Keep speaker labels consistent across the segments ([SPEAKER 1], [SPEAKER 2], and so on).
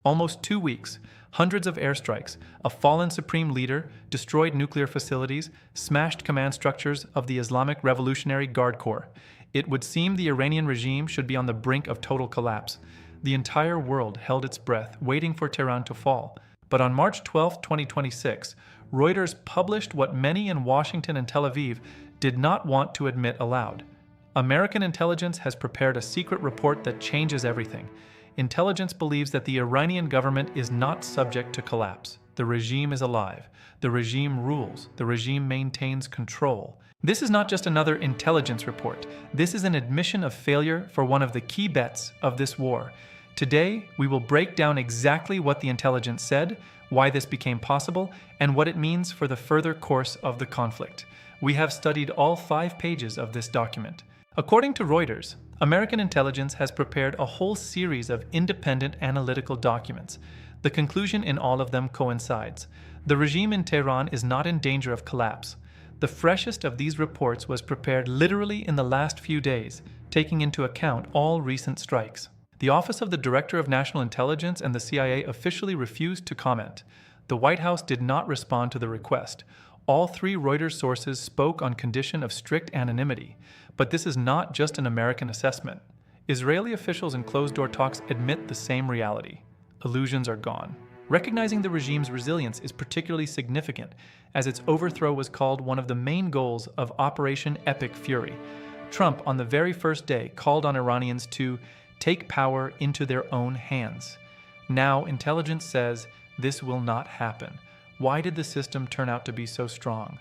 [SPEAKER 1] Almost 2 weeks, hundreds of airstrikes, a fallen supreme leader, destroyed nuclear facilities, smashed command structures of the Islamic Revolutionary Guard Corps. It would seem the Iranian regime should be on the brink of total collapse. The entire world held its breath, waiting for Tehran to fall. But on March 12, 2026, Reuters published what many in Washington and Tel Aviv did not want to admit aloud. American intelligence has prepared a secret report that changes everything. Intelligence believes that the Iranian government is not subject to collapse. The regime is alive. The regime rules. The regime maintains control. This is not just another intelligence report. This is an admission of failure for one of the key bets of this war. Today, we will break down exactly what the intelligence said, why this became possible, and what it means for the further course of the conflict. We have studied all 5 pages of this document. According to Reuters, American intelligence has prepared a whole series of independent analytical documents. The conclusion in all of them coincides. The regime in Tehran is not in danger of collapse. The freshest of these reports was prepared literally in the last few days, taking into account all recent strikes. The Office of the Director of National Intelligence and the CIA officially refused to comment. The White House did not respond to the request. All 3 Reuters sources spoke on condition of strict anonymity. But this is not just an American assessment. Israeli officials in closed-door talks admit the same reality. Illusions are gone. Recognizing the regime's resilience is particularly significant, as its overthrow was called one of the main goals of Operation Epic Fury. Trump, on the very first day, called on Iranians to take power into their own hands. Now, intelligence says this will not happen. Why did the system turn out to be so strong?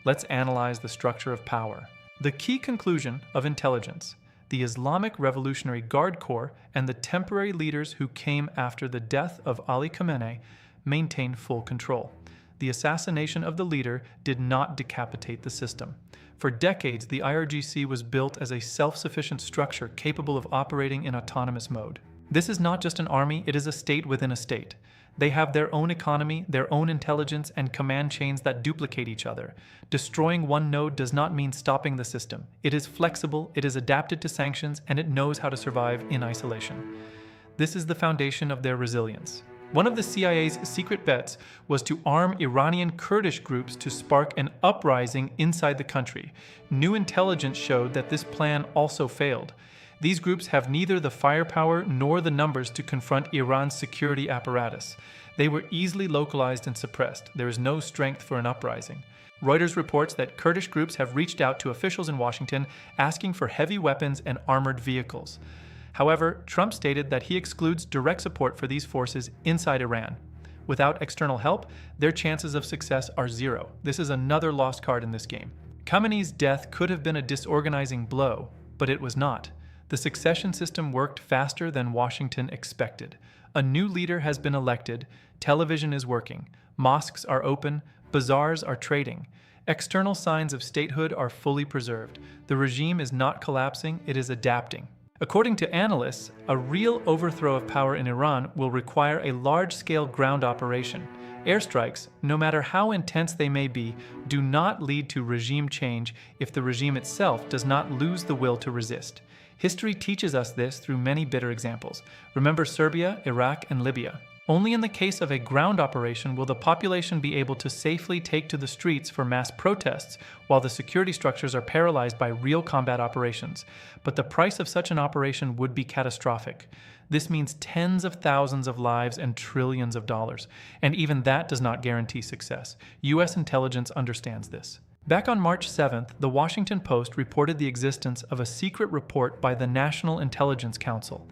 [SPEAKER 1] Let's analyze the structure of power. The key conclusion of intelligence: the Islamic Revolutionary Guard Corps and the temporary leaders who came after the death of Ali Khamenei maintain full control. The assassination of the leader did not decapitate the system. For decades, the IRGC was built as a self-sufficient structure capable of operating in autonomous mode. This is not just an army, it is a state within a state. They have their own economy, their own intelligence, and command chains that duplicate each other. Destroying one node does not mean stopping the system. It is flexible, it is adapted to sanctions, and it knows how to survive in isolation. This is the foundation of their resilience. One of the CIA's secret bets was to arm Iranian Kurdish groups to spark an uprising inside the country. New intelligence showed that this plan also failed. These groups have neither the firepower nor the numbers to confront Iran's security apparatus. They were easily localized and suppressed. There is no strength for an uprising. Reuters reports that Kurdish groups have reached out to officials in Washington asking for heavy weapons and armored vehicles. However, Trump stated that he excludes direct support for these forces inside Iran. Without external help, their chances of success are 0. This is another lost card in this game. Khamenei's death could have been a disorganizing blow, but it was not. The succession system worked faster than Washington expected. A new leader has been elected, television is working, mosques are open, bazaars are trading. External signs of statehood are fully preserved. The regime is not collapsing, it is adapting. According to analysts, a real overthrow of power in Iran will require a large-scale ground operation. Airstrikes, no matter how intense they may be, do not lead to regime change if the regime itself does not lose the will to resist. History teaches us this through many bitter examples. Remember Serbia, Iraq, and Libya. Only in the case of a ground operation will the population be able to safely take to the streets for mass protests, while the security structures are paralyzed by real combat operations. But the price of such an operation would be catastrophic. This means tens of thousands of lives and trillions of dollars. And even that does not guarantee success. U.S. intelligence understands this. Back on March 7th, the Washington Post reported the existence of a secret report by the National Intelligence Council.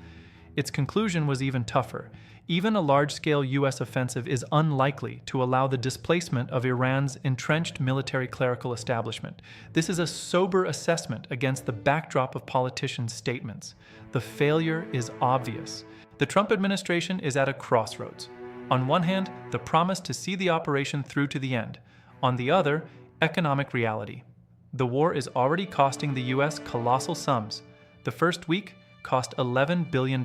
[SPEAKER 1] Its conclusion was even tougher. Even a large-scale U.S. offensive is unlikely to allow the displacement of Iran's entrenched military clerical establishment. This is a sober assessment against the backdrop of politicians' statements. The failure is obvious. The Trump administration is at a crossroads. On one hand, the promise to see the operation through to the end. On the other, economic reality. The war is already costing the U.S. colossal sums. The first week cost $11 billion.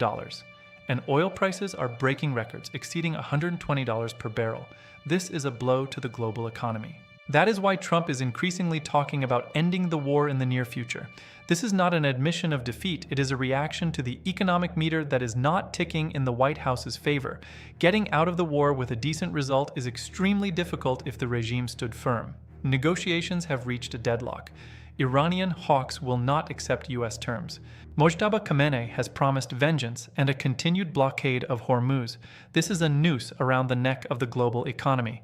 [SPEAKER 1] And oil prices are breaking records, exceeding $120 per barrel. This is a blow to the global economy. That is why Trump is increasingly talking about ending the war in the near future. This is not an admission of defeat, it is a reaction to the economic meter that is not ticking in the White House's favor. Getting out of the war with a decent result is extremely difficult if the regime stood firm. Negotiations have reached a deadlock. Iranian hawks will not accept U.S. terms. Mojtaba Khamenei has promised vengeance and a continued blockade of Hormuz. This is a noose around the neck of the global economy.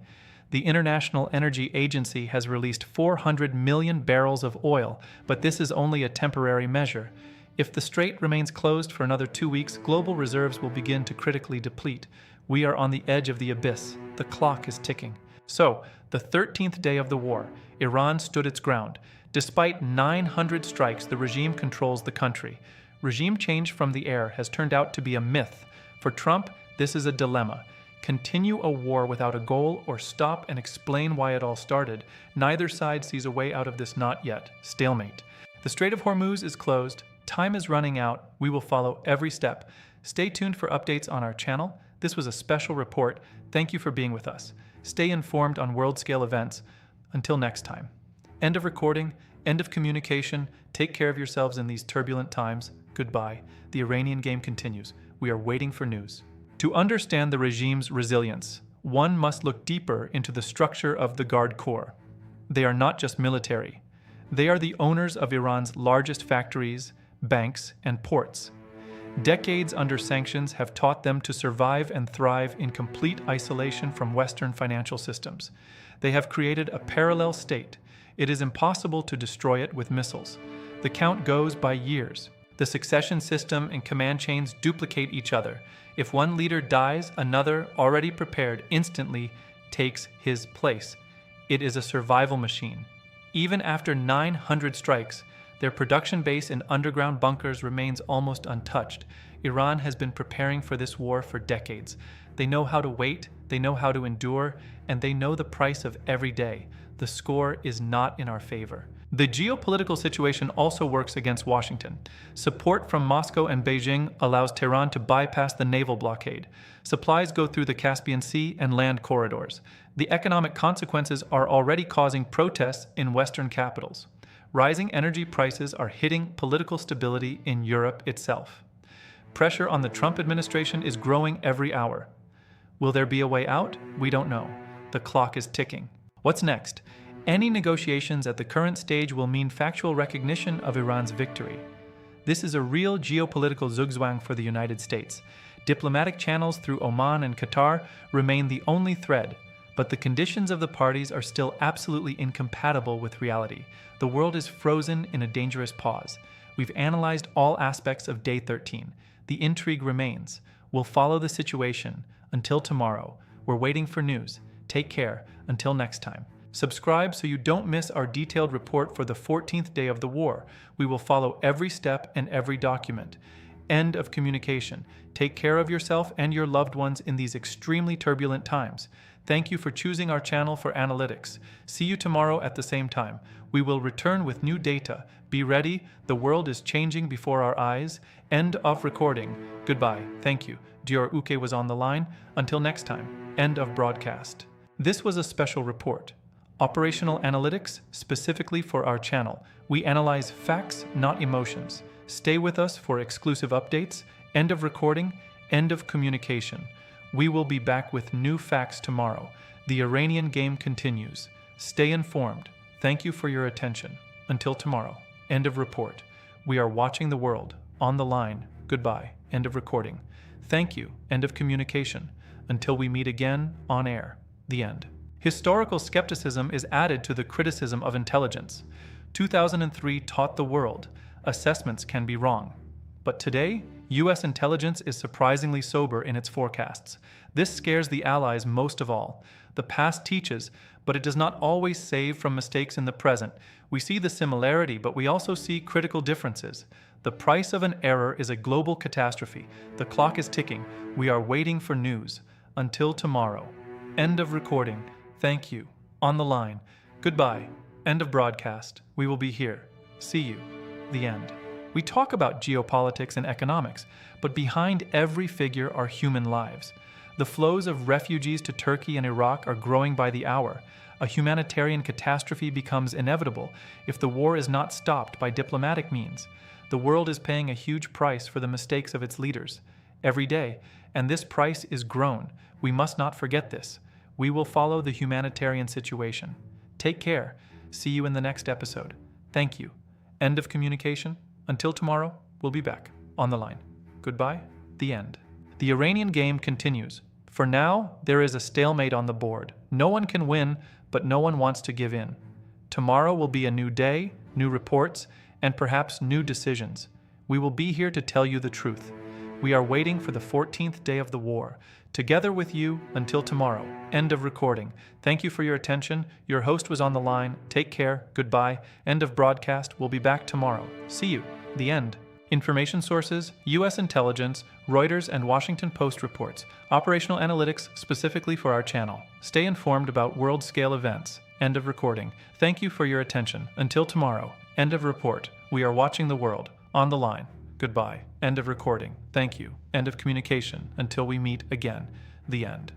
[SPEAKER 1] The International Energy Agency has released 400 million barrels of oil, but this is only a temporary measure. If the strait remains closed for another 2 weeks, global reserves will begin to critically deplete. We are on the edge of the abyss. The clock is ticking. So, the 13th day of the war, Iran stood its ground. Despite 900 strikes, the regime controls the country. Regime change from the air has turned out to be a myth. For Trump, this is a dilemma. Continue a war without a goal or stop and explain why it all started. Neither side sees a way out of this not yet. Stalemate. The Strait of Hormuz is closed. Time is running out. We will follow every step. Stay tuned for updates on our channel. This was a special report. Thank you for being with us. Stay informed on world-scale events. Until next time. End of recording. End of communication. Take care of yourselves in these turbulent times. Goodbye. The Iranian game continues. We are waiting for news. To understand the regime's resilience, one must look deeper into the structure of the Guard Corps. They are not just military. They are the owners of Iran's largest factories, banks, and ports. Decades under sanctions have taught them to survive and thrive in complete isolation from Western financial systems. They have created a parallel state. It is impossible to destroy it with missiles. The count goes by years. The succession system and command chains duplicate each other. If one leader dies, another, already prepared, instantly takes his place. It is a survival machine. Even after 900 strikes, their production base in underground bunkers remains almost untouched. Iran has been preparing for this war for decades. They know how to wait, they know how to endure, and they know the price of every day. The score is not in our favor. The geopolitical situation also works against Washington. Support from Moscow and Beijing allows Tehran to bypass the naval blockade. Supplies go through the Caspian Sea and land corridors. The economic consequences are already causing protests in Western capitals. Rising energy prices are hitting political stability in Europe itself. Pressure on the Trump administration is growing every hour. Will there be a way out? We don't know. The clock is ticking. What's next? Any negotiations at the current stage will mean factual recognition of Iran's victory. This is a real geopolitical zugzwang for the United States. Diplomatic channels through Oman and Qatar remain the only thread, but the conditions of the parties are still absolutely incompatible with reality. The world is frozen in a dangerous pause. We've analyzed all aspects of Day 13. The intrigue remains. We'll follow the situation. Until tomorrow, we're waiting for news. Take care. Until next time. Subscribe so you don't miss our detailed report for the 14th day of the war. We will follow every step and every document. End of communication. Take care of yourself and your loved ones in these extremely turbulent times. Thank you for choosing our channel for analytics. See you tomorrow at the same time. We will return with new data. Be ready. The world is changing before our eyes. End of recording. Goodbye. Thank you. Dior Uke was on the line. Until next time. End of broadcast. This was a special report. Operational analytics specifically for our channel. We analyze facts, not emotions. Stay with us for exclusive updates. End of recording. End of communication. We will be back with new facts tomorrow. The Iranian game continues. Stay informed. Thank you for your attention. Until tomorrow. End of report. We are watching the world. On the line. Goodbye. End of recording. Thank you. End of communication. Until we meet again on air. The end. Historical skepticism is added to the criticism of intelligence. 2003 taught the world assessments can be wrong. But today, U.S. intelligence is surprisingly sober in its forecasts. This scares the allies most of all. The past teaches, but it does not always save from mistakes in the present. We see the similarity, but we also see critical differences. The price of an error is a global catastrophe. The clock is ticking. We are waiting for news. Until tomorrow. End of recording. Thank you. On the line. Goodbye. End of broadcast. We will be here. See you. The end. We talk about geopolitics and economics, but behind every figure are human lives. The flows of refugees to Turkey and Iraq are growing by the hour. A humanitarian catastrophe becomes inevitable if the war is not stopped by diplomatic means. The world is paying a huge price for the mistakes of its leaders every day, and this price is grown. We must not forget this. We will follow the humanitarian situation. Take care. See you in the next episode. Thank you. End of communication. Until tomorrow, we'll be back on the line. Goodbye. The end. The Iranian game continues. For now, there is a stalemate on the board. No one can win, but no one wants to give in. Tomorrow will be a new day, new reports, and perhaps new decisions. We will be here to tell you the truth. We are waiting for the 14th day of the war. Together with you until tomorrow. End of recording. Thank you for your attention. Your host was on the line. Take care. Goodbye. End of broadcast. We'll be back tomorrow. See you. The end. Information sources: U.S. intelligence, Reuters and Washington Post reports, operational analytics specifically for our channel. Stay informed about world-scale events. End of recording. Thank you for your attention. Until tomorrow. End of report. We are watching the world. On the line. Goodbye. End of recording. Thank you. End of communication. Until we meet again. The end.